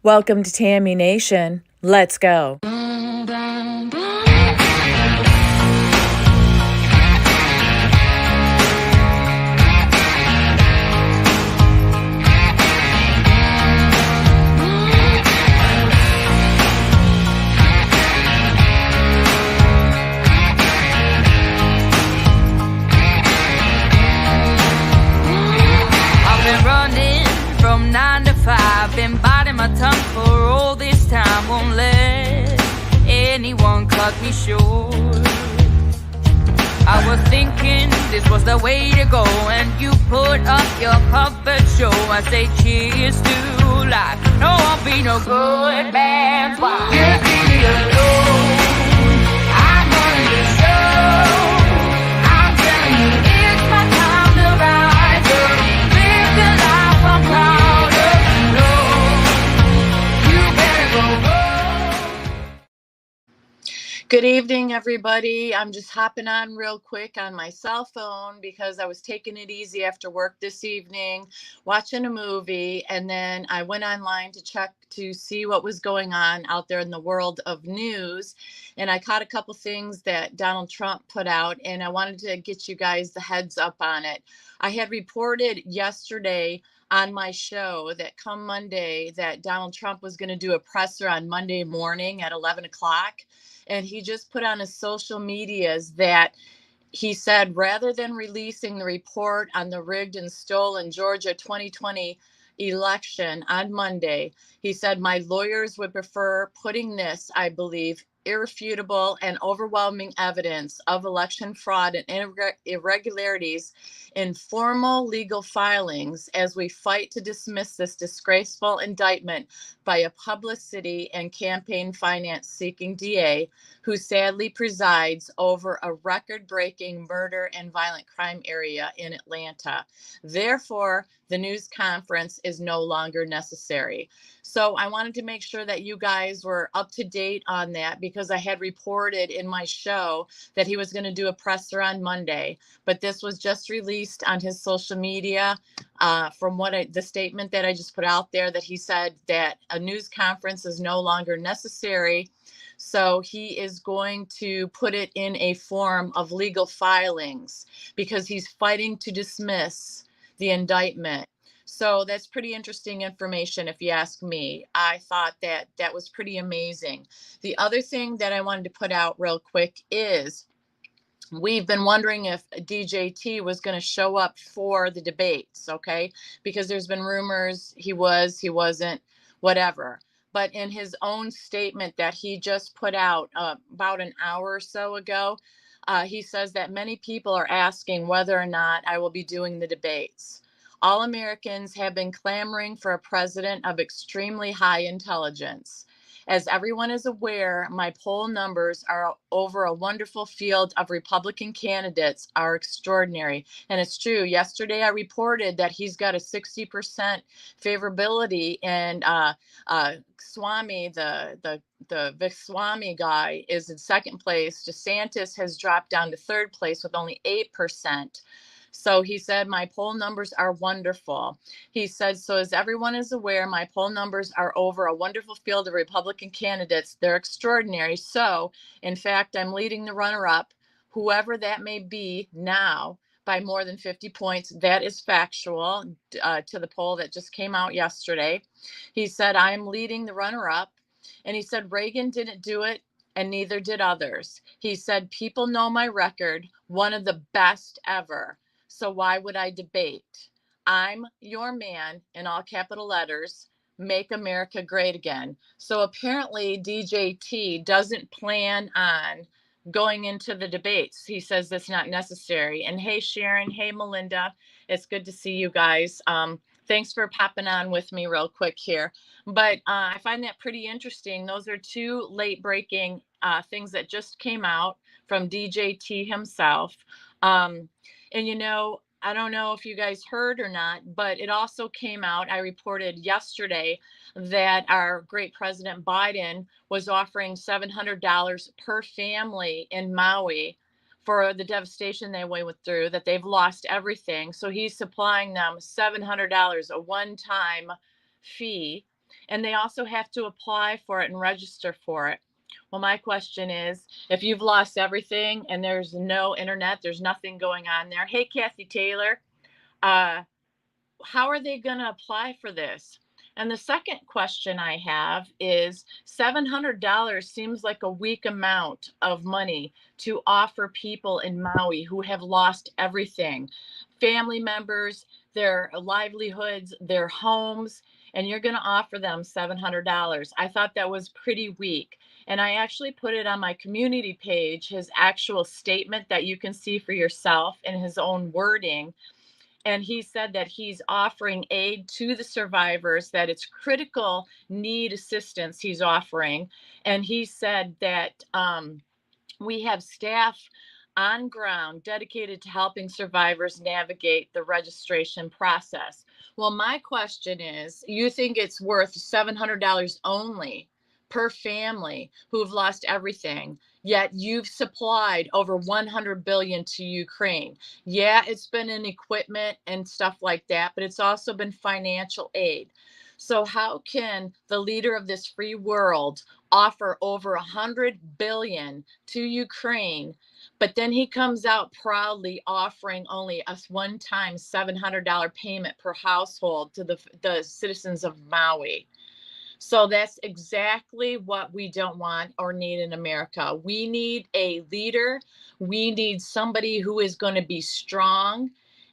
Welcome to Tammy Nation. Let's go. From 9 to 5, been biting my tongue for all this time. Won't let anyone cut me short. I was thinking this was the way to go, and you put up your puppet show. I say cheers to life. No, I'll be no good man's wife. Just leave me alone. I'm running the show. I'm telling you, it's my time to rise up. Live the life I'm proud of. No, you better go. Good evening, everybody. I'm just hopping on real quick on my cell phone because I was taking it easy after work this evening, watching a movie, and then I went online to check to see what was going on out there in the world of news. And I caught a couple things that Donald Trump put out, and I wanted to get you guys the heads up on it. I had reported yesterday on my show that come Monday that Donald Trump was going to do a presser on Monday morning at 11 o'clock. And he just put on his social medias that he said, rather than releasing the report on the rigged and stolen Georgia 2020 election on Monday, he said, my lawyers would prefer putting this, I believe, irrefutable and overwhelming evidence of election fraud and irregularities in formal legal filings as we fight to dismiss this disgraceful indictment by a publicity and campaign finance seeking DA who sadly presides over a record-breaking murder and violent crime area in Atlanta. Therefore, the news conference is no longer necessary. So I wanted to make sure that you guys were up to date on that because I had reported in my show that he was going to do a presser on Monday, but this was just released on his social media from the statement that I just put out there, that he said that a news conference is no longer necessary. So he is going to put it in a form of legal filings because he's fighting to dismiss the indictment. So that's pretty interesting information, if you ask me. I thought that that was pretty amazing. The other thing that I wanted to put out real quick is we've been wondering if DJT was going to show up for the debates, okay? Because there's been rumors he wasn't, whatever. But in his own statement that he just put out about an hour or so ago, he says that many people are asking whether or not I will be doing the debates. All Americans have been clamoring for a president of extremely high intelligence. As everyone is aware, my poll numbers are over a wonderful field of Republican candidates are extraordinary. And it's true. Yesterday, I reported that he's got a 60% favorability, and Swami, the Vikswami guy, is in second place. DeSantis has dropped down to third place with only 8%. So he said, my poll numbers are wonderful. He said, so as everyone is aware, my poll numbers are over a wonderful field of Republican candidates. They're extraordinary. So, in fact, I'm leading the runner-up, whoever that may be now, by more than 50 points. That is factual to the poll that just came out yesterday. He said, I'm leading the runner-up. And he said, Reagan didn't do it, and neither did others. He said, people know my record, one of the best ever. So why would I debate? I'm your man, in all capital letters, make America great again. So apparently DJT doesn't plan on going into the debates. He says that's not necessary. And hey, Sharon, hey, Melinda, it's good to see you guys. Thanks for popping on with me real quick here. But I find that pretty interesting. Those are two late breaking things that just came out from DJT himself. And, I don't know if you guys heard or not, but it also came out. I reported yesterday that our great President Biden was offering $700 per family in Maui for the devastation they went through, that they've lost everything. So he's supplying them $700, a one-time fee. And they also have to apply for it and register for it. Well, my question is, if you've lost everything and there's no internet, there's nothing going on there. Hey, Kathy Taylor, uh, how are they going to apply for this? And the second question I have is $700 seems like a weak amount of money to offer people in Maui who have lost everything, family members, their livelihoods, their homes, and you're going to offer them $700. I thought that was pretty weak. And I actually put it on my community page, his actual statement that you can see for yourself in his own wording. And he said that he's offering aid to the survivors, that it's critical need assistance he's offering. And he said that we have staff on ground dedicated to helping survivors navigate the registration process. Well, my question is, you think it's worth $700 only per family who've lost everything, yet you've supplied over 100 billion to Ukraine. Yeah, it's been in equipment and stuff like that, but it's also been financial aid. So how can the leader of this free world offer over 100 billion to Ukraine, but then he comes out proudly offering only a one-time $700 payment per household to the citizens of Maui? So that's exactly what we don't want or need in America. We need a leader. We need somebody who is going to be strong.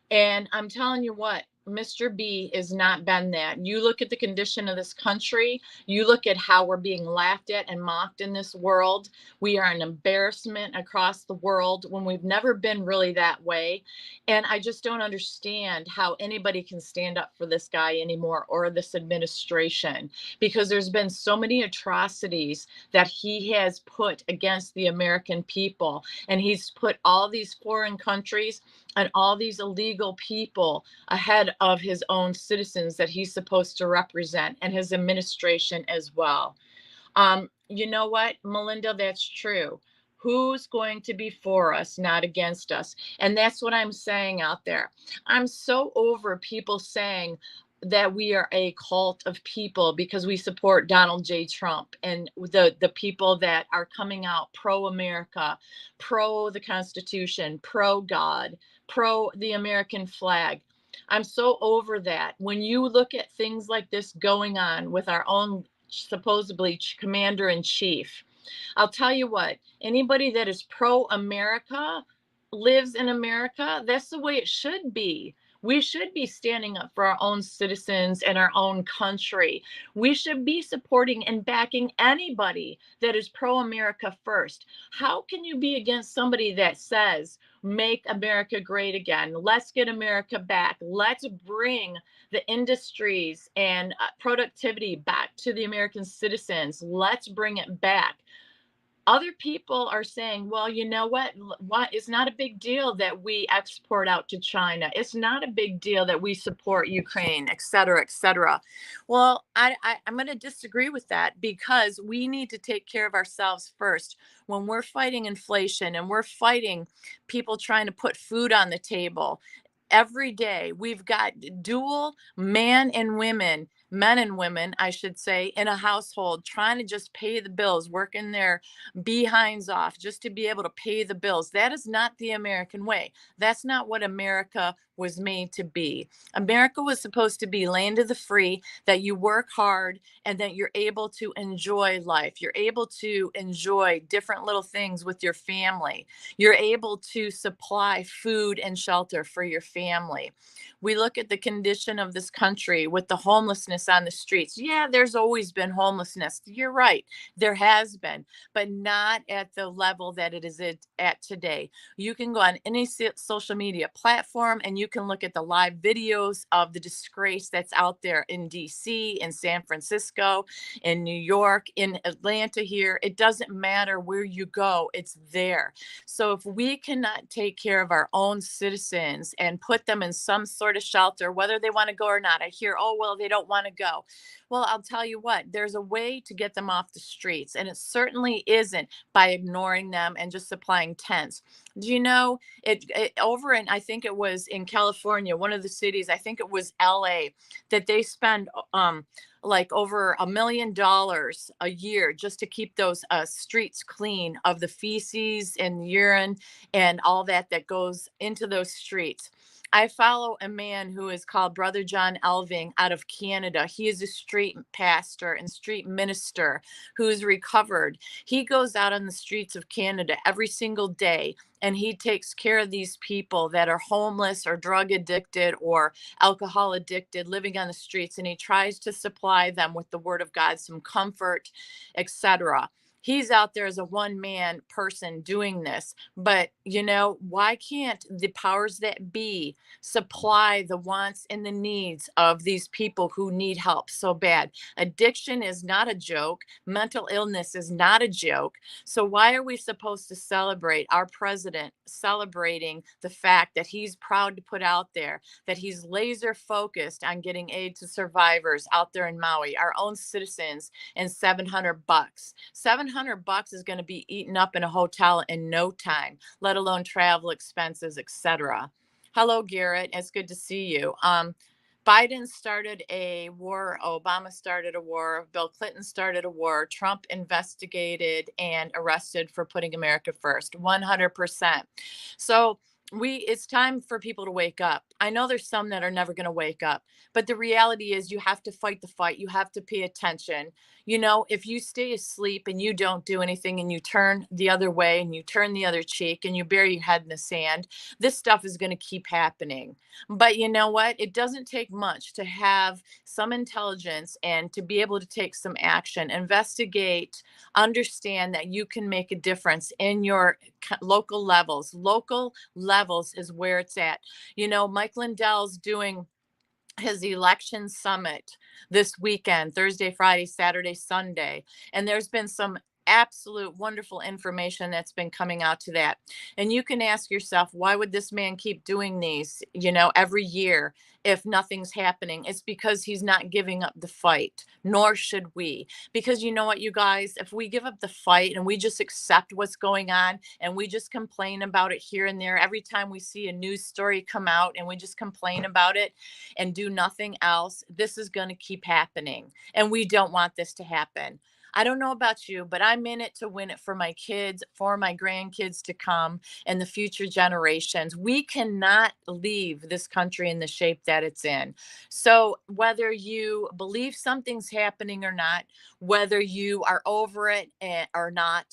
And I'm telling you what, Mr. B has not been that. You look at the condition of this country, you look at how we're being laughed at and mocked in this world. We are an embarrassment across the world when we've never been really that way. And I just don't understand how anybody can stand up for this guy anymore or this administration, because there's been so many atrocities that he has put against the American people. And he's put all these foreign countries and all these illegal people ahead of his own citizens that he's supposed to represent, and his administration as well. You know what, Melinda, that's true. Who's going to be for us, not against us? And that's what I'm saying out there. I'm so over people saying that we are a cult of people because we support Donald J. Trump, and the people that are coming out pro America, pro the Constitution, pro God, pro the American flag. I'm so over that. When you look at things like this going on with our own supposedly commander in chief, I'll tell you what, anybody that is pro America lives in America. That's the way it should be. We should be standing up for our own citizens and our own country. We should be supporting and backing anybody that is pro America first. How can you be against somebody that says, make America great again? Let's get America back. Let's bring the industries and productivity back to the American citizens. Let's bring it back. Other people are saying, well, you know what? It's not a big deal that we export out to China. It's not a big deal that we support Ukraine, et cetera, et cetera. Well, I'm going to disagree with that, because we need to take care of ourselves first. When we're fighting inflation and we're fighting people trying to put food on the table, every day we've got dual men and women, I should say, in a household trying to just pay the bills, working their behinds off just to be able to pay the bills. That is not the American way. That's not what America was made to be. America was supposed to be land of the free, that you work hard and that you're able to enjoy life. You're able to enjoy different little things with your family. You're able to supply food and shelter for your family. We look at the condition of this country with the homelessness on the streets. Yeah, there's always been homelessness. You're right. There has been, but not at the level that it is at today. You can go on any social media platform and you can look at the live videos of the disgrace that's out there in DC, in San Francisco, in New York, in Atlanta here. It doesn't matter where you go, it's there. So if we cannot take care of our own citizens and put them in some sort of shelter, whether they want to go or not, I hear, oh, well, they don't want to go. Well, I'll tell you what, there's a way to get them off the streets, and it certainly isn't by ignoring them and just supplying tents. Do you know it over in, I think it was in California, one of the cities, I think it was LA, that they spend like over $1 million a year just to keep those streets clean of the feces and urine and all that goes into those streets. I follow a man who is called Brother John Elving out of Canada. He is a street pastor and street minister who is recovered. He goes out on the streets of Canada every single day and he takes care of these people that are homeless or drug addicted or alcohol addicted, living on the streets, and he tries to supply them with the word of God, some comfort, etc. He's out there as a one man person doing this. But, why can't the powers that be supply the wants and the needs of these people who need help so bad? Addiction is not a joke. Mental illness is not a joke. So, why are we supposed to celebrate our president celebrating the fact that he's proud to put out there that he's laser focused on getting aid to survivors out there in Maui, our own citizens, and $700? $700 is going to be eaten up in a hotel in no time, let alone travel expenses, etc. Hello, Garrett. It's good to see you. Biden started a war. Obama started a war. Bill Clinton started a war. Trump investigated and arrested for putting America first. 100%. So it's time for people to wake up. I know there's some that are never going to wake up, but the reality is you have to fight the fight. You have to pay attention. If you stay asleep and you don't do anything and you turn the other way and you turn the other cheek and you bury your head in the sand, this stuff is going to keep happening. But you know what? It doesn't take much to have some intelligence and to be able to take some action, investigate, understand that you can make a difference in your local levels. Local levels is where it's at. Mike Lindell's doing his election summit this weekend, Thursday, Friday, Saturday, Sunday. And there's been some absolute wonderful information that's been coming out to that. And you can ask yourself, why would this man keep doing these, every year if nothing's happening? It's because he's not giving up the fight, nor should we. Because you know what, you guys, if we give up the fight and we just accept what's going on and we just complain about it here and there, every time we see a news story come out and we just complain about it and do nothing else, this is going to keep happening. And we don't want this to happen. I don't know about you, but I'm in it to win it for my kids, for my grandkids to come, and the future generations. We cannot leave this country in the shape that it's in. So whether you believe something's happening or not, whether you are over it or not,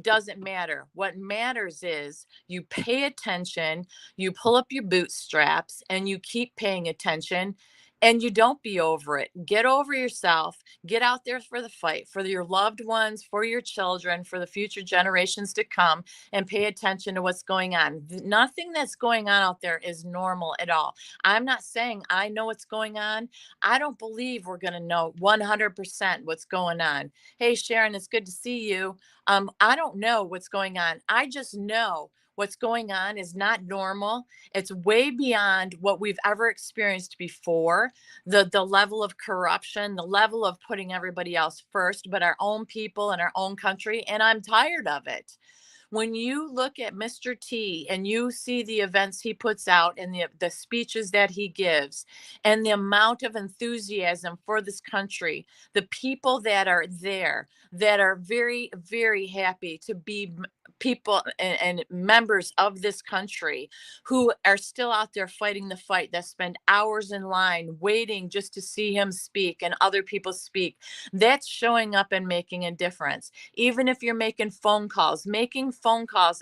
doesn't matter. What matters is you pay attention, you pull up your bootstraps, and you keep paying attention. And you don't be over it. Get over yourself. Get out there for the fight, for your loved ones, for your children, for the future generations to come, and pay attention to what's going on. Nothing that's going on out there is normal at all. I'm not saying I know what's going on. I don't believe we're going to know 100% what's going on. Hey, Sharon, it's good to see you. I don't know what's going on. I just know what's going on is not normal. It's way beyond what we've ever experienced before. The level of corruption, the level of putting everybody else first, but our own people and our own country. And I'm tired of it. When you look at Mr. T and you see the events he puts out and the speeches that he gives and the amount of enthusiasm for this country, the people that are there that are very, very happy to be people and members of this country who are still out there fighting the fight, that spend hours in line waiting just to see him speak and other people speak, that's showing up and making a difference. Even if you're making phone calls.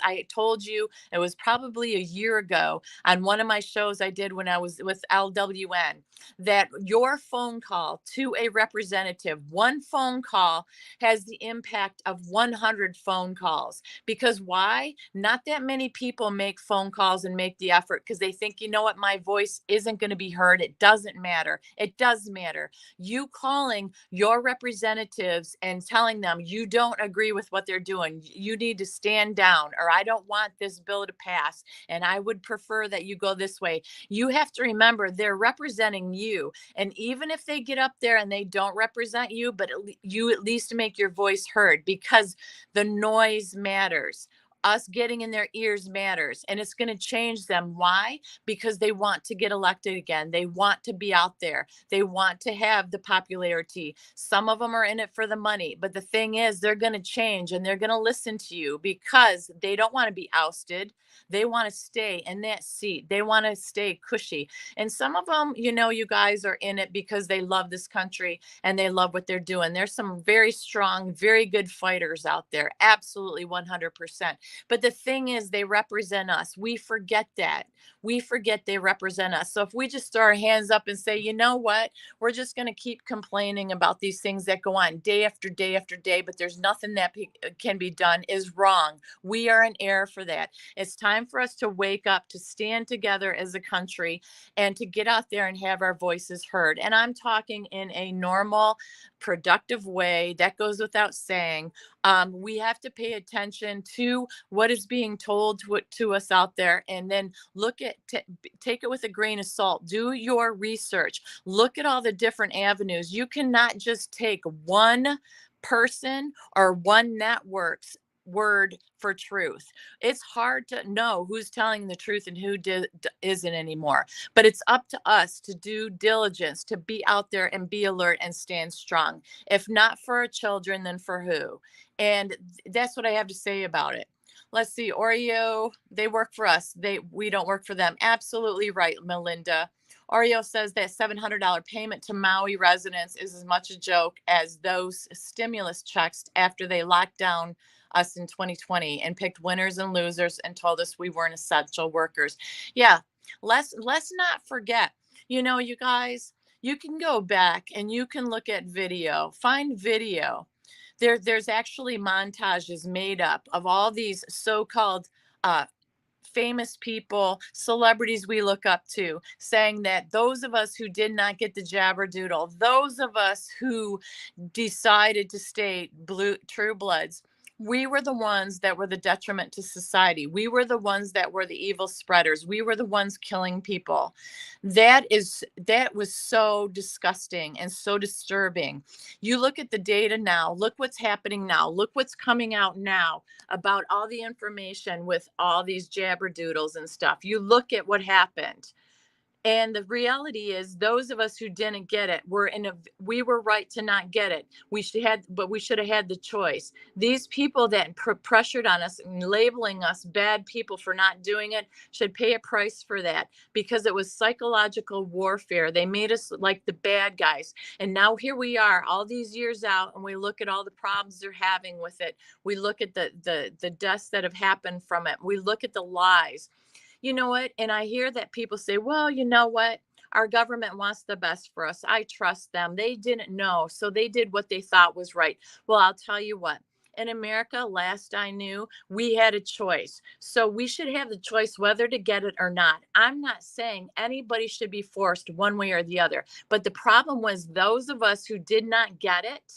I told you it was probably a year ago on one of my shows I did when I was with LWN, that your phone call to a representative, one phone call has the impact of 100 phone calls. Because why? Not that many people make phone calls and make the effort because they think, you know what, my voice isn't going to be heard. It doesn't matter. It does matter. You calling your representatives and telling them you don't agree with what they're doing, you need to stand down, or I don't want this bill to pass, and I would prefer that you go this way. You have to remember they're representing you. And even if they get up there and they don't represent you, but you at least make your voice heard, because the noise matters. us getting in their ears matters, and it's going to change them. Why? Because they want to get elected again. They want to be out there. They want to have the popularity. Some of them are in it for the money, but the thing is, they're going to change and they're going to listen to you because they don't want to be ousted. They want to stay in that seat. They want to stay cushy. And some of them, you guys are in it because they love this country and they love what they're doing. There's some very strong, very good fighters out there. Absolutely 100%. But the thing is, they represent us. We forget that. We forget they represent us. So if we just throw our hands up and say, you know what, we're just going to keep complaining about these things that go on day after day after day, but there's nothing that can be done, is wrong. We are in error for that. It's time for us to wake up, to stand together as a country, and to get out there and have our voices heard. And I'm talking in a normal, productive way. That goes without saying. We have to pay attention to what is being told to us out there, and then take it with a grain of salt. Do your research. Look at all the different avenues. You cannot just take one person or one network's word for truth. It's hard to know who's telling the truth and who isn't anymore. But it's up to us to do diligence, to be out there and be alert and stand strong. If not for our children, then for who? And that's what I have to say about it. Let's see, Oreo, they work for us. We don't work for them. Absolutely right, Melinda. Oreo says that $700 payment to Maui residents is as much a joke as those stimulus checks after they locked down us in 2020 and picked winners and losers and told us we weren't essential workers. Yeah, let's not forget. You guys, you can go back and you can look at video, find video. There's actually montages made up of all these so-called famous people, celebrities we look up to, saying that those of us who did not get the jabberdoodle, those of us who decided to stay true bloods, we were the ones that were the detriment to society. We were the ones that were the evil spreaders. We were the ones killing people. That was so disgusting and so disturbing. You look at the data now, look what's happening now, look what's coming out now about all the information with all these jabberdoodles and stuff. You look at what happened. And the reality is, those of us who didn't get it we were right to not get it. We should have had the choice. These people that pressured on us and labeling us bad people for not doing it should pay a price for that, because it was psychological warfare. They made us like the bad guys. And now here we are all these years out, and we look at all the problems they're having with it. We look at the deaths that have happened from it. We look at the lies. You know what? And I hear that people say, well, you know what? Our government wants the best for us. I trust them. They didn't know, so they did what they thought was right. Well, I'll tell you what. In America, last I knew, we had a choice. So we should have the choice whether to get it or not. I'm not saying anybody should be forced one way or the other. But the problem was, those of us who did not get it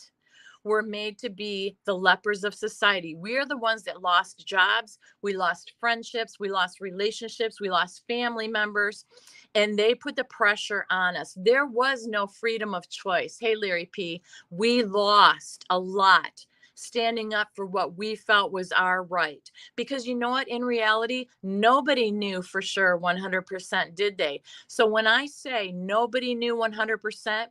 were made to be the lepers of society. We are the ones that lost jobs, we lost friendships, we lost relationships, we lost family members, and they put the pressure on us. There was no freedom of choice. Hey, Larry P., we lost a lot standing up for what we felt was our right. Because you know what? In reality, nobody knew for sure 100%, did they? So when I say nobody knew 100%,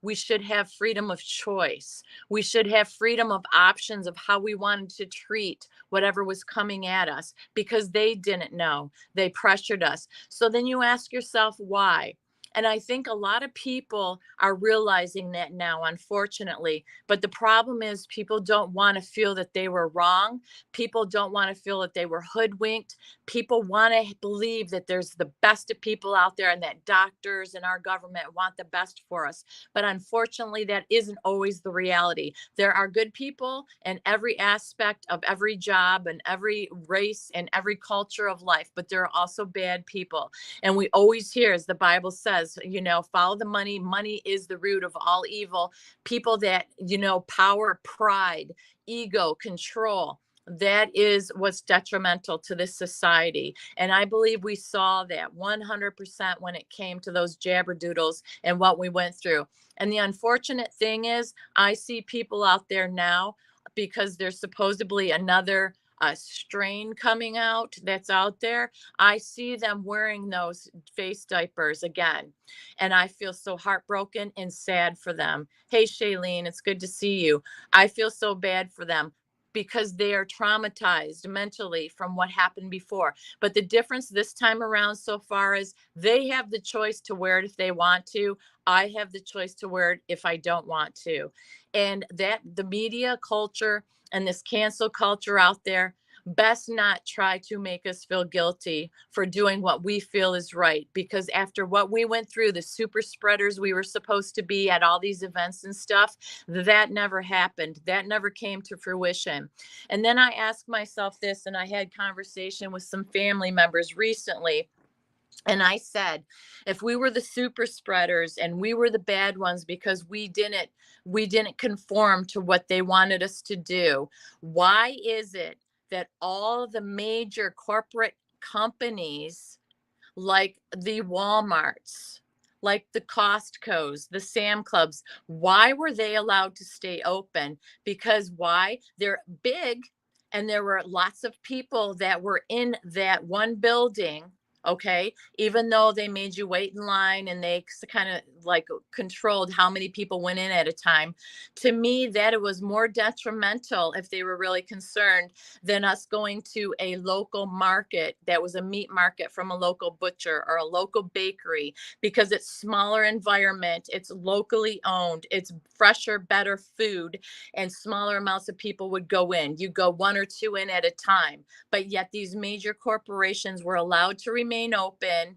we should have freedom of choice. We should have freedom of options of how we wanted to treat whatever was coming at us, because they didn't know. They pressured us. So then you ask yourself, why? And I think a lot of people are realizing that now, unfortunately. But the problem is, people don't want to feel that they were wrong. People don't want to feel that they were hoodwinked. People want to believe that there's the best of people out there and that doctors and our government want the best for us. But unfortunately, that isn't always the reality. There are good people in every aspect of every job and every race and every culture of life. But there are also bad people. And we always hear, as the Bible says, follow the money. Money is the root of all evil. People that, power, pride, ego, control, that is what's detrimental to this society. And I believe we saw that 100% when it came to those jabberdoodles and what we went through. And the unfortunate thing is, I see people out there now, because there's supposedly another strain coming out that's out there, I see them wearing those face diapers again. And I feel so heartbroken and sad for them. Hey, Shailene, it's good to see you. I feel so bad for them because they are traumatized mentally from what happened before. But the difference this time around so far is they have the choice to wear it if they want to. I have the choice to wear it if I don't want to. And that the media culture and this cancel culture out there best not try to make us feel guilty for doing what we feel is right. Because after what we went through, the super spreaders we were supposed to be at all these events and stuff, that never happened. That never came to fruition. And then I asked myself this, and I had conversation with some family members recently. And I said, if we were the super spreaders and we were the bad ones because we didn't conform to what they wanted us to do, why is it that all the major corporate companies like the Walmarts, like the Costco's, the Sam Clubs, why were they allowed to stay open? Because why? They're big and there were lots of people that were in that one building. Okay, even though they made you wait in line and they kind of like controlled how many people went in at a time, to me, that it was more detrimental if they were really concerned than us going to a local market that was a meat market from a local butcher or a local bakery, because it's smaller environment, it's locally owned, it's fresher, better food, and smaller amounts of people would go in. You go one or two in at a time. But yet these major corporations were allowed to remain open,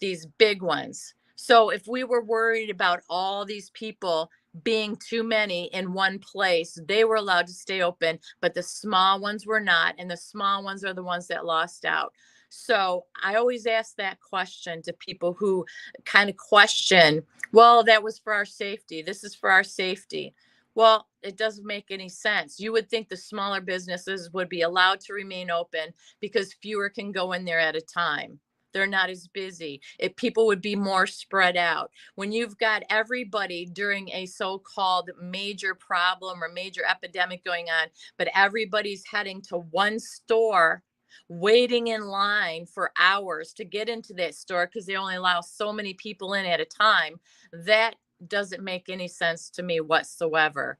these big ones. So if we were worried about all these people being too many in one place, they were allowed to stay open, but the small ones were not. And the small ones are the ones that lost out. So I always ask that question to people who kind of question, well, that was for our safety. This is for our safety. Well, it doesn't make any sense. You would think the smaller businesses would be allowed to remain open because fewer can go in there at a time. They're not as busy. If people would be more spread out. When you've got everybody during a so-called major problem or major epidemic going on, but everybody's heading to one store, waiting in line for hours to get into that store because they only allow so many people in at a time, that doesn't make any sense to me whatsoever.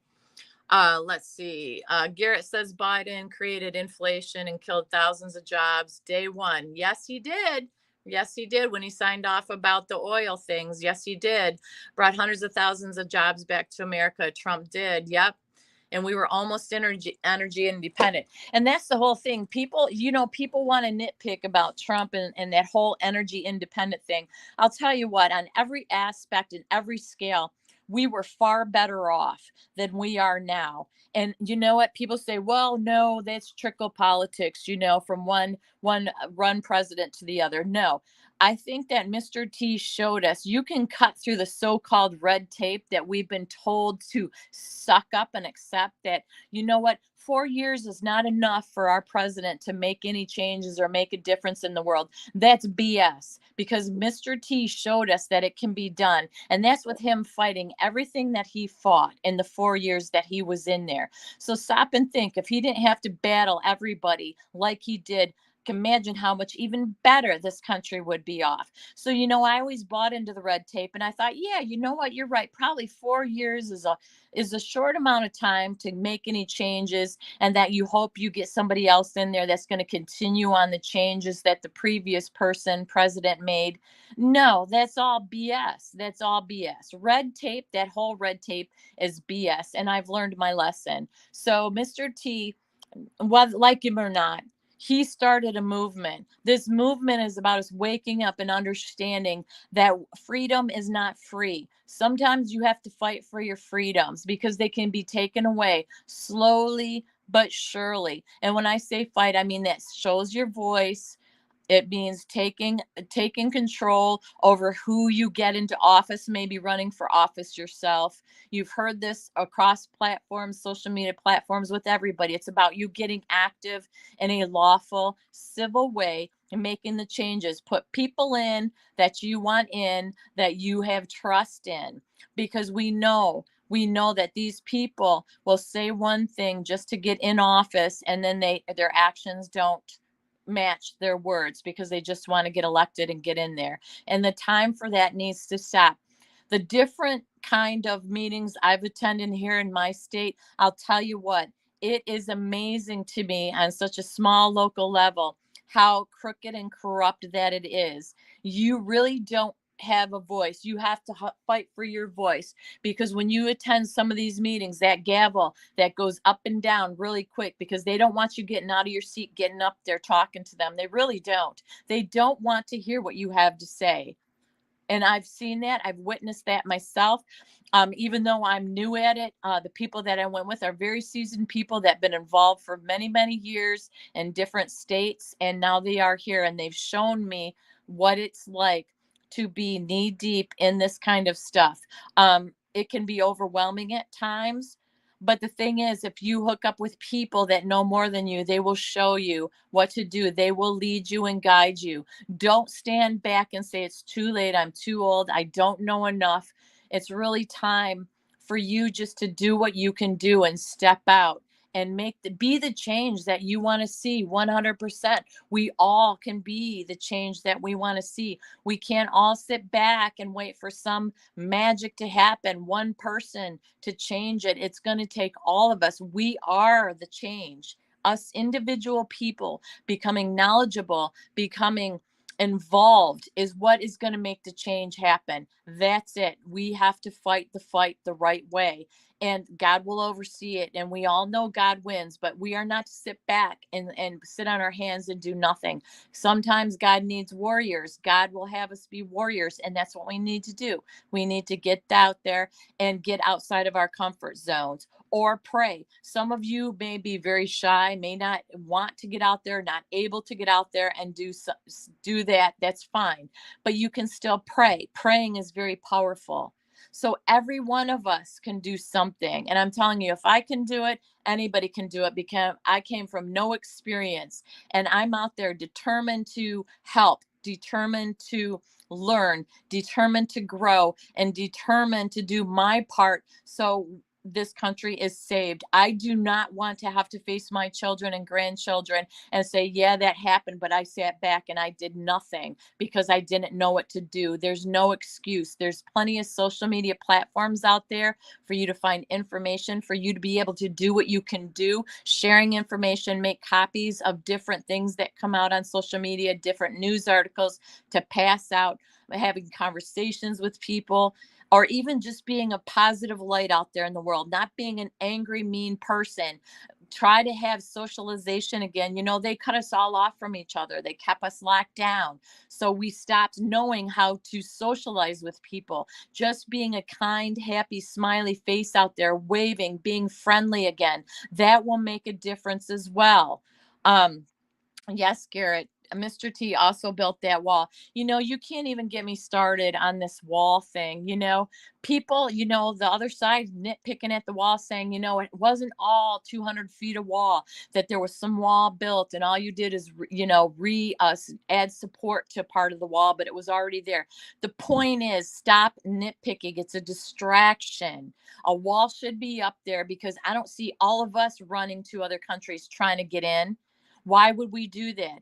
Let's see. Garrett says Biden created inflation and killed thousands of jobs day one. Yes, he did. Yes, he did when he signed off about the oil things. Yes, he did. Brought hundreds of thousands of jobs back to America. Trump did. Yep. And we were almost energy independent. And that's the whole thing. People, people want to nitpick about Trump and that whole energy independent thing. I'll tell you what, on every aspect and every scale, we were far better off than we are now. And you know what? People say, well, no, that's trickle politics, from one run president to the other. No. I think that Mr. T showed us you can cut through the so-called red tape that we've been told to suck up and accept that, you know what, 4 years is not enough for our president to make any changes or make a difference in the world. That's BS, because Mr. T showed us that it can be done. And that's with him fighting everything that he fought in the 4 years that he was in there. So stop and think, if he didn't have to battle everybody like he did, imagine how much even better this country would be off. So, I always bought into the red tape, and I thought, yeah, you know what, you're right. Probably 4 years is a short amount of time to make any changes, and that you hope you get somebody else in there that's going to continue on the changes that the previous president made. No, that's all BS. That's all BS. Red tape, that whole red tape is BS, and I've learned my lesson. So, Mr. T, whether like him or not, he started a movement. This movement is about us waking up and understanding that freedom is not free. Sometimes you have to fight for your freedoms because they can be taken away slowly but surely. And when I say fight, I mean that shows your voice. It means taking control over who you get into office, maybe running for office yourself. You've heard this across platforms, social media platforms, with everybody. It's about you getting active in a lawful, civil way and making the changes. Put people in that you want in, that you have trust in, because we know We know that these people will say one thing just to get in office, and then their actions don't match their words because they just want to get elected and get in there. And the time for that needs to stop. The different kind of meetings I've attended here in my state, I'll tell you what, it is amazing to me on such a small local level how crooked and corrupt that it is. You really don't have a voice. You have to fight for your voice, because when you attend some of these meetings, that gavel that goes up and down really quick, because they don't want you getting out of your seat, getting up there talking to them. They really don't. They don't want to hear what you have to say. And I've seen that. I've witnessed that myself. Even though I'm new at it, the people that I went with are very seasoned people that have been involved for many, many years in different states. And now they are here, and they've shown me what it's like to be knee deep in this kind of stuff. It can be overwhelming at times. But the thing is, if you hook up with people that know more than you, they will show you what to do. They will lead you and guide you. Don't stand back and say, it's too late, I'm too old, I don't know enough. It's really time for you just to do what you can do and step out and be the change that you want to see. 100%. We all can be the change that we want to see. We can't all sit back and wait for some magic to happen, one person to change it. It's going to take all of us. We are the change. Us individual people becoming knowledgeable, becoming involved is what is going to make the change happen. That's it. We have to fight the fight the right way, and God will oversee it. And we all know God wins, but we are not to sit back and sit on our hands and do nothing. Sometimes God needs warriors. God will have us be warriors, and that's what we need to do. We need to get out there and get outside of our comfort zones, or pray. Some of you may be very shy, may not want to get out there, not able to get out there and do that. That's fine, but you can still pray. Praying is very powerful. So every one of us can do something. And I'm telling you, if I can do it, anybody can do it, because I came from no experience, and I'm out there determined to help, determined to learn, determined to grow, and determined to do my part so this country is saved. I do not want to have to face my children and grandchildren and say, yeah, that happened, but I sat back and I did nothing because I didn't know what to do. There's no excuse. There's plenty of social media platforms out there for you to find information, for you to be able to do what you can do, sharing information, make copies of different things that come out on social media, different news articles to pass out, having conversations with people, or even just being a positive light out there in the world, not being an angry, mean person. Try to have socialization again. You know, they cut us all off from each other. They kept us locked down. So we stopped knowing how to socialize with people. Just being a kind, happy, smiley face out there, waving, being friendly again. That will make a difference as well. Yes, Garrett. Mr. T also built that wall. You know, you can't even get me started on this wall thing. You know, people, you know, the other side nitpicking at the wall saying, you know, it wasn't all 200 feet of wall, that there was some wall built and all you did is, add support to part of the wall, but it was already there. The point is, stop nitpicking. It's a distraction. A wall should be up there because I don't see all of us running to other countries trying to get in. Why would we do that?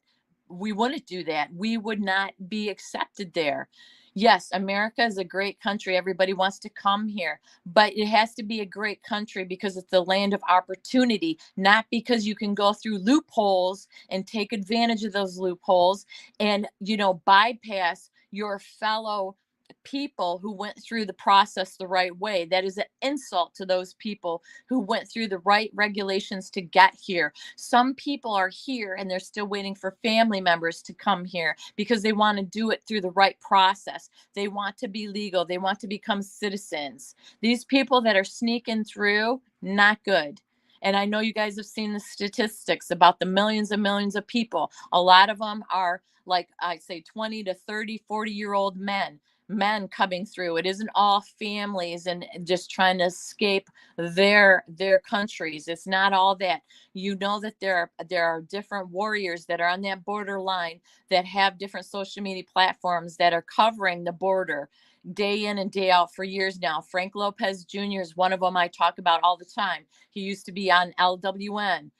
We wouldn't do that. We would not be accepted there. Yes, America is a great country. Everybody wants to come here, but it has to be a great country because it's the land of opportunity, not because you can go through loopholes and take advantage of those loopholes and, you know, bypass your fellow people who went through the process the right way. That is an insult to those people who went through the right regulations to get here. Some people are here and they're still waiting for family members to come here because they want to do it through the right process. They want to be legal. They want to become citizens. These people that are sneaking through, not good. And I know you guys have seen the statistics about the millions and millions of people. A lot of them are, like I say, 20 to 30, 40-year-old men. men coming through. It isn't all families and just trying to escape their countries. It's not all that. You know that there are different warriors that are on that borderline that have different social media platforms that are covering the border day in and day out for years now. Frank Lopez Jr. is one of them I talk about all the time. He used to be on LWN.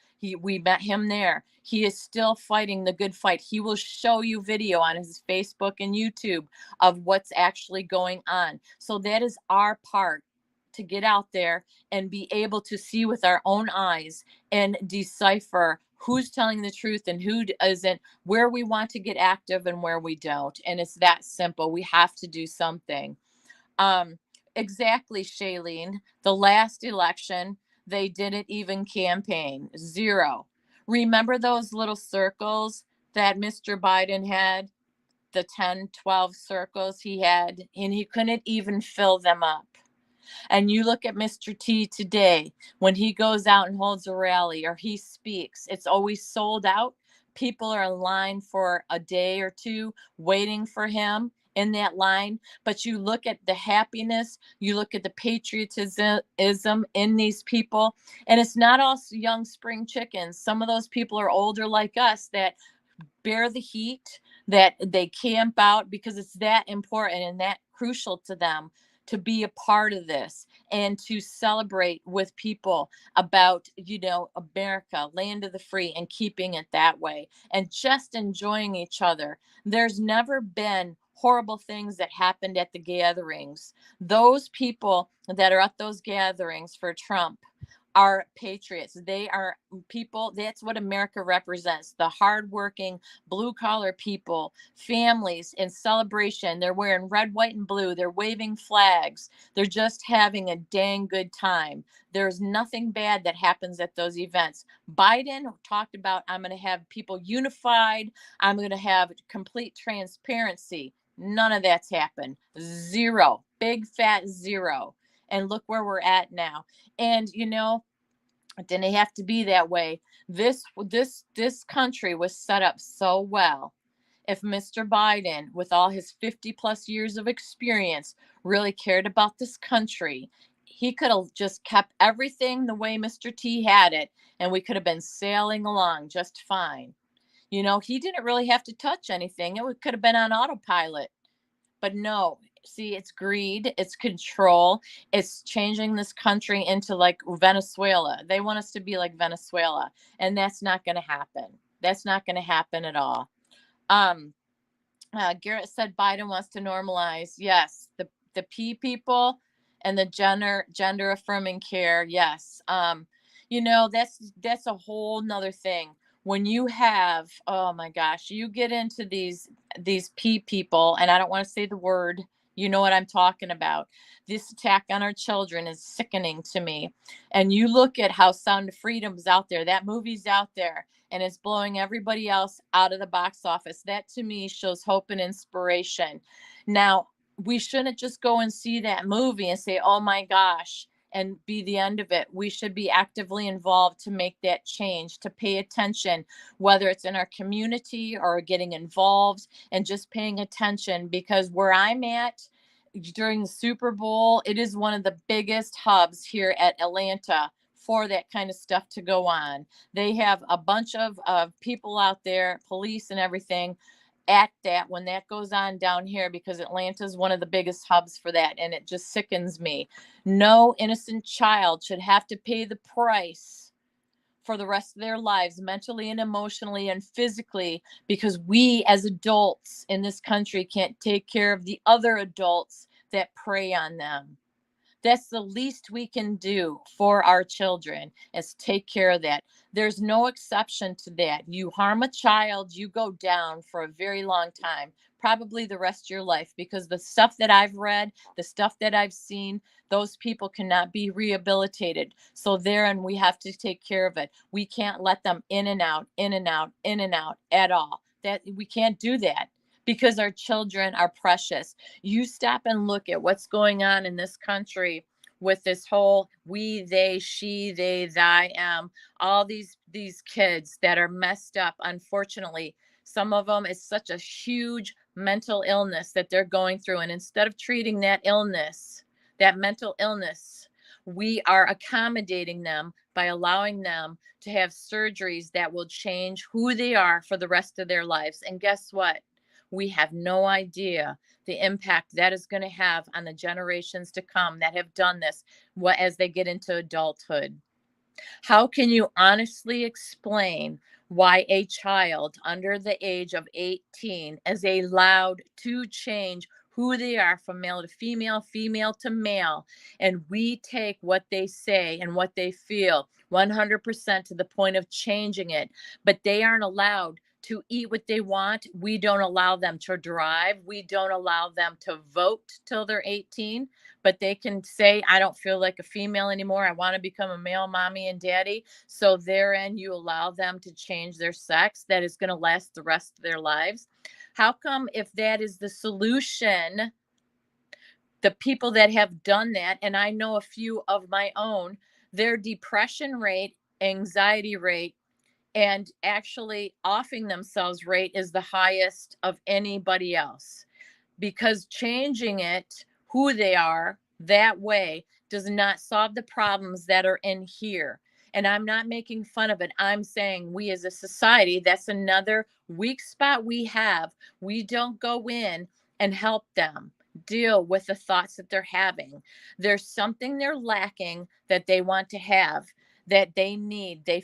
We met him there. He is still fighting the good fight. He will show you video on his Facebook and YouTube of what's actually going on. So that is our part, to get out there and be able to see with our own eyes and decipher who's telling the truth and who isn't, where we want to get active and where we don't. And it's that simple. We have to do something. Um, exactly, Shailene. The last election, they didn't even campaign. Zero. Remember those little circles that Mr. Biden had? The 10, 12 circles he had, and he couldn't even fill them up. And you look at Mr. T today, when he goes out and holds a rally or he speaks, it's always sold out. People are in line for a day or two waiting for him in that line. But you look at the happiness, you look at the patriotism in these people, and it's not all young spring chickens. Some of those people are older like us that bear the heat, that they camp out because it's that important and that crucial to them to be a part of this and to celebrate with people about, America, land of the free, and keeping it that way and just enjoying each other. There's never been horrible things that happened at the gatherings. Those people that are at those gatherings for Trump are patriots. They are people. That's what America represents: the hardworking, blue collar people, families in celebration. They're wearing red, white, and blue. They're waving flags. They're just having a dang good time. There's nothing bad that happens at those events. Biden talked about, I'm going to have people unified. I'm going to have complete transparency. None of that's happened. Zero. Big fat zero. And look where we're at now. And it didn't have to be that way. This country was set up so well. If Mr. Biden, with all his 50 plus years of experience, really cared about this country, he could have just kept everything the way Mr. T had it, and we could have been sailing along just fine. He didn't really have to touch anything. It could have been on autopilot. But no, see, it's greed, it's control, it's changing this country into like Venezuela. They want us to be like Venezuela, and that's not going to happen. That's not going to happen at all. Garrett said Biden wants to normalize. Yes, the P people and the gender affirming care. Yes. That's a whole nother thing. When you have, oh my gosh, you get into these P people, and I don't want to say the word, you know what I'm talking about. This attack on our children is sickening to me. And you look at how Sound of Freedom's out there, that movie's out there, and it's blowing everybody else out of the box office. That to me shows hope and inspiration. Now, we shouldn't just go and see that movie and say, oh my gosh, and be the end of it. We should be actively involved to make that change, to pay attention, whether it's in our community or getting involved and just paying attention. Because where I'm at during the Super Bowl, it is one of the biggest hubs here at Atlanta for that kind of stuff to go on. They have a bunch of people out there, police and everything, at that when that goes on down here, because Atlanta is one of the biggest hubs for that, and it just sickens me. No innocent child should have to pay the price for the rest of their lives, mentally and emotionally and physically, because we as adults in this country can't take care of the other adults that prey on them. That's the least we can do for our children, is take care of that. There's no exception to that. You harm a child, you go down for a very long time, probably the rest of your life, because the stuff that I've read, the stuff that I've seen, those people cannot be rehabilitated. So therein we have to take care of it. We can't let them in and out, in and out, in and out at all. That we can't do that, because our children are precious. You stop and look at what's going on in this country with this whole we, they, she, they, thy, all these kids that are messed up. Unfortunately, some of them is such a huge mental illness that they're going through. And instead of treating that illness, that mental illness, we are accommodating them by allowing them to have surgeries that will change who they are for the rest of their lives. And guess what? We have no idea the impact that is going to have on the generations to come that have done this as they get into adulthood. How can you honestly explain why a child under the age of 18 is allowed to change who they are from male to female, female to male, and we take what they say and what they feel 100% to the point of changing it, but they aren't allowed to eat what they want? We don't allow them to drive. We don't allow them to vote till they're 18, but they can say, I don't feel like a female anymore. I want to become a male, mommy and daddy. So therein, you allow them to change their sex. That is going to last the rest of their lives. How come, if that is the solution, the people that have done that, and I know a few of my own, their depression rate, anxiety rate, and actually offing themselves rate is the highest of anybody else, because changing it who they are that way does not solve the problems that are in here. And I'm not making fun of it. I'm saying we as a society, that's another weak spot we have. We don't go in and help them deal with the thoughts that they're having. There's something they're lacking that they want to have, that they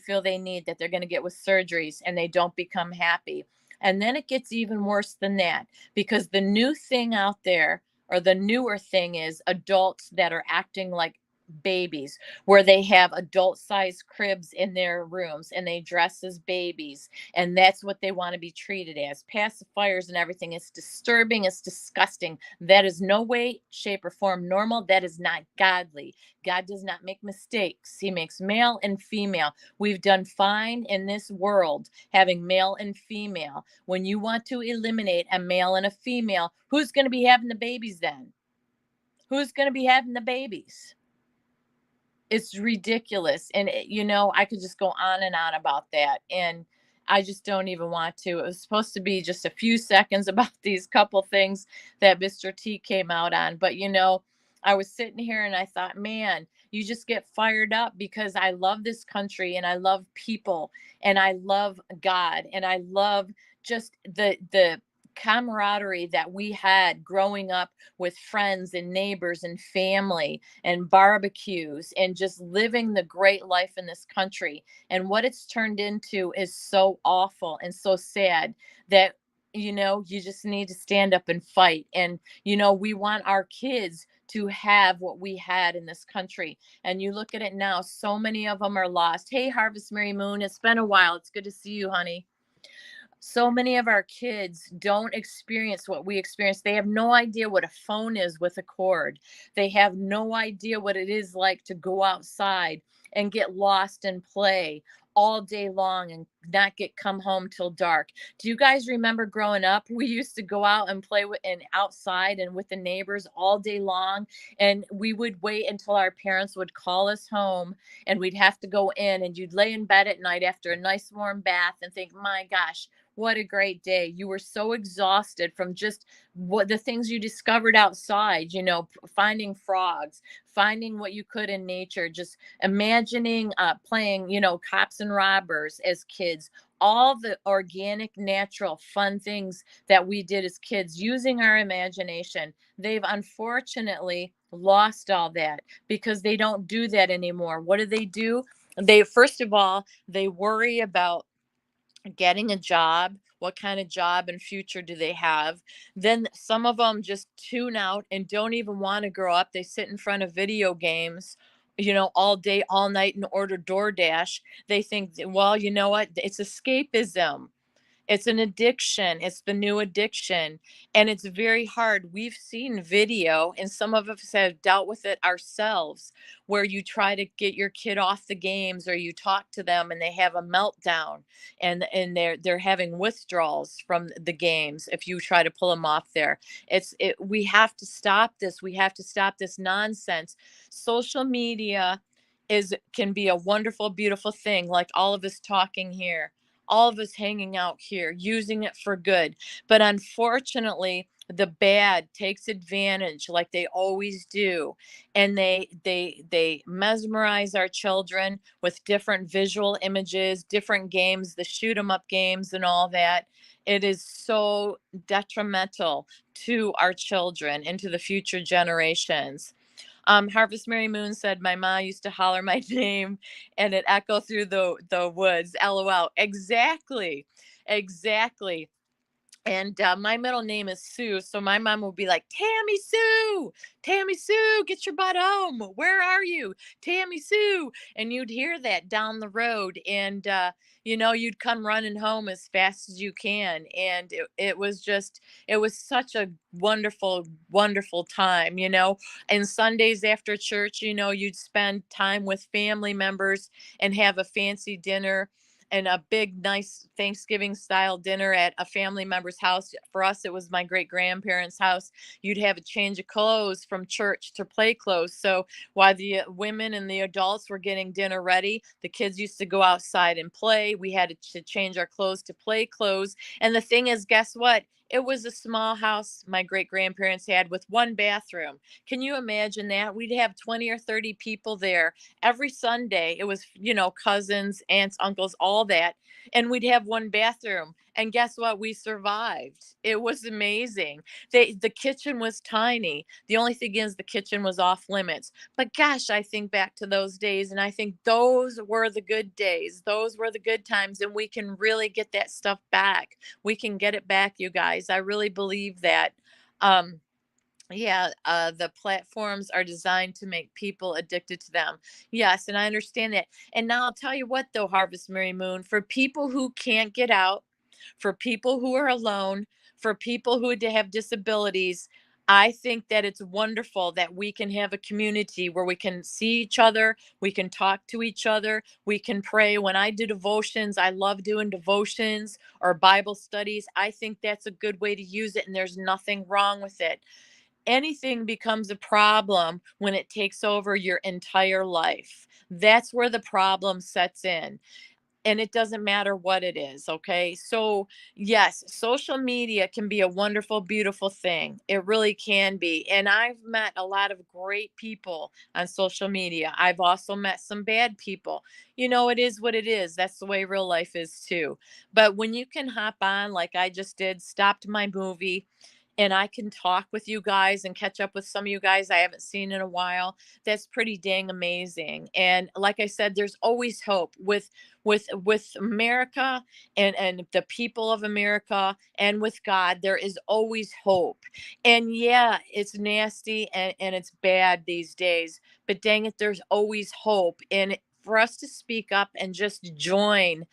feel they need, that they're going to get with surgeries, and they don't become happy. And then it gets even worse than that, because the new thing out there, or the newer thing, is adults that are acting like babies, where they have adult sized cribs in their rooms and they dress as babies, and that's what they want to be treated as, pacifiers and everything. It's disturbing, it's disgusting. That is no way, shape, or form normal. That is not godly. God does not make mistakes. He makes male and female. We've done fine in this world having male and female. When you want to eliminate a male and a female, who's going to be having the babies then? Who's going to be having the babies? It's ridiculous. And, I could just go on and on about that. And I just don't even want to. It was supposed to be just a few seconds about these couple things that Mr. T came out on. But, I was sitting here and I thought, man, you just get fired up, because I love this country and I love people and I love God and I love just the camaraderie that we had growing up with friends and neighbors and family and barbecues and just living the great life in this country. And what it's turned into is so awful and so sad that, you just need to stand up and fight. And, we want our kids to have what we had in this country. And you look at it now, so many of them are lost. Hey, Harvest Mary Moon, it's been a while. It's good to see you, honey. So many of our kids don't experience what we experience. They have no idea what a phone is with a cord. They have no idea what it is like to go outside and get lost and play all day long and not come home till dark. Do you guys remember growing up? We used to go out and play and outside and with the neighbors all day long, and we would wait until our parents would call us home, and we'd have to go in, and you'd lay in bed at night after a nice warm bath and think, my gosh, what a great day. You were so exhausted from just what the things you discovered outside, finding frogs, finding what you could in nature, just imagining playing, cops and robbers as kids, all the organic, natural, fun things that we did as kids using our imagination. They've unfortunately lost all that because they don't do that anymore. What do? First of all, they worry about getting a job. What kind of job and future do they have? Then some of them just tune out and don't even want to grow up. They sit in front of video games, all day, all night, and order DoorDash. They think, well, you know what? It's escapism. It's an addiction. It's the new addiction. And it's very hard. We've seen video, and some of us have dealt with it ourselves, where you try to get your kid off the games, or you talk to them and they have a meltdown, and they're having withdrawals from the games if you try to pull them off there. We have to stop this. We have to stop this nonsense. Social media can be a wonderful, beautiful thing, like all of us talking here. all of us hanging out here, using it for good. But unfortunately, the bad takes advantage like they always do, and they mesmerize our children with different visual images, different games, the shoot 'em up games and all that. It is so detrimental to our children and to the future generations. Harvest Mary Moon said, "My ma used to holler my name, and it echoed through the woods." LOL. Exactly, exactly. And my middle name is Sue, so my mom will be like, "Tammy Sue, Tammy Sue, get your butt home. Where are you, Tammy Sue?" And you'd hear that down the road, and you'd come running home as fast as you can. And it was just, it was such a wonderful, wonderful time. And Sundays after church, you'd spend time with family members and have a fancy dinner and a big, nice Thanksgiving style dinner at a family member's house. For us, it was my great grandparents' house. You'd have a change of clothes from church to play clothes. So while the women and the adults were getting dinner ready, the kids used to go outside and play. We had to change our clothes to play clothes. And the thing is, guess what? It was a small house my great grandparents had with one bathroom. Can you imagine that? We'd have 20 or 30 people there every Sunday. It was, cousins, aunts, uncles, all that. And we'd have one bathroom. And guess what? We survived. It was amazing. The kitchen was tiny. The only thing is the kitchen was off limits. But gosh, I think back to those days and I think those were the good days. Those were the good times. And we can really get that stuff back. We can get it back, you guys. I really believe that. Um, yeah, the platforms are designed to make people addicted to them. Yes, and I understand that. And now I'll tell you what, though, Harvest Mary Moon, for people who can't get out, for people who are alone, for people who have disabilities, I think that it's wonderful that we can have a community where we can see each other, we can talk to each other, we can pray. When I do devotions, I love doing devotions or Bible studies. I think that's a good way to use it, and there's nothing wrong with it. Anything becomes a problem when it takes over your entire life. That's where the problem sets in. And it doesn't matter what it is. Okay. So, yes, social media can be a wonderful, beautiful thing. It really can be. And I've met a lot of great people on social media. I've also met some bad people. It is what it is. That's the way real life is too. But when you can hop on, like I just did, stopped my movie, and I can talk with you guys and catch up with some of you guys I haven't seen in a while. That's pretty dang amazing. And like I said, there's always hope with America and the people of America and with God. There is always hope. And yeah, it's nasty and it's bad these days, but dang it, there's always hope. And for us to speak up and just join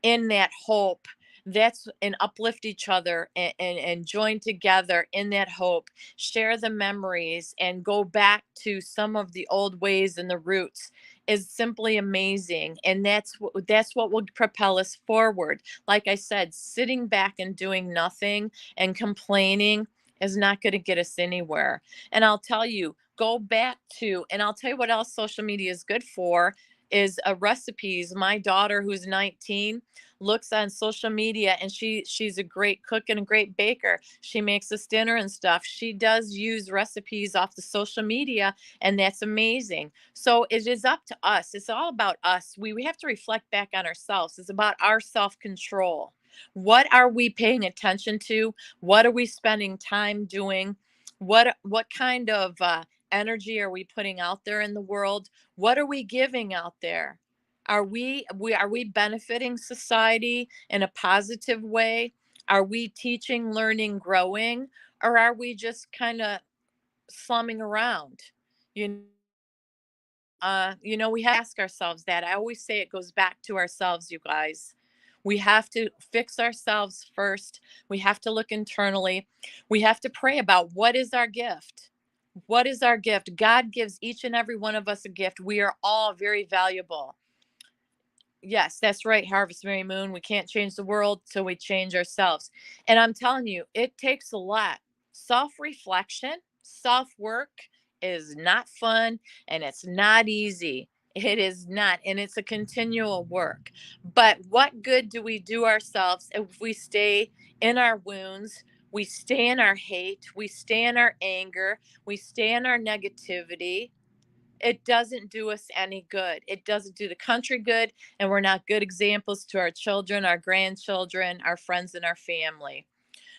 in that hope, that's and uplift each other and join together in that hope, share the memories and go back to some of the old ways and the roots is simply amazing. And that's what will propel us forward. Like I said, sitting back and doing nothing and complaining is not going to get us anywhere. And I'll tell you, go back to, and I'll tell you what else social media is good for is recipes. My daughter, who's 19, looks on social media, and she's a great cook and a great baker. She makes us dinner and stuff. She does use recipes off the social media, and that's amazing. So it is up to us. It's all about us. We have to reflect back on ourselves. It's about our self-control. What are we paying attention to? What are we spending time doing? What kind of energy are we putting out there in the world? What are we giving out there? Are we benefiting society in a positive way? Are we teaching, learning, growing, or are we just kind of slumming around? You we have to ask ourselves that. I always say it goes back to ourselves, you guys. We have to fix ourselves first. We have to look internally. We have to pray about what is our gift. What is our gift? God gives each and every one of us a gift. We are all very valuable. Yes, that's right, Harvest Mary Moon. We can't change the world till we change ourselves. And I'm telling you, it takes a lot. Self reflection, self work is not fun and it's not easy. It is not, and it's a continual work. But what good do we do ourselves if we stay in our wounds? We stay in our hate, we stay in our anger, we stay in our negativity. It doesn't do us any good. It doesn't do the country good, and we're not good examples to our children, our grandchildren, our friends, and our family.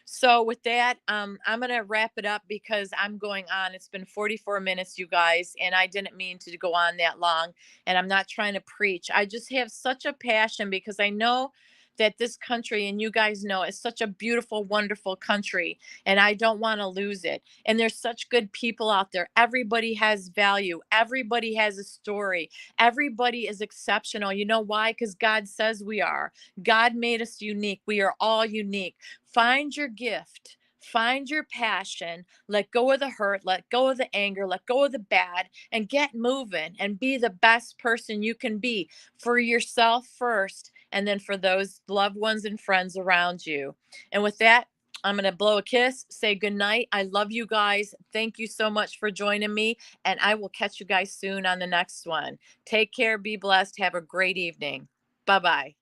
So with that, I'm gonna wrap it up because I'm going on. It's been 44 minutes, you guys, and I didn't mean to go on that long. And I'm not trying to preach. I just have such a passion because I know that this country, and you guys know, is such a beautiful, wonderful country, and I don't want to lose it. And there's such good people out there. Everybody has value. Everybody has a story. Everybody is exceptional. You know why? Because God says we are. God made us unique. We are all unique. Find your gift, find your passion, let go of the hurt, let go of the anger, let go of the bad, and get moving and be the best person you can be for yourself first, and then for those loved ones and friends around you. And with that, I'm going to blow a kiss, say good night. I love you guys. Thank you so much for joining me, and I will catch you guys soon on the next one. Take care, be blessed, have a great evening. Bye bye.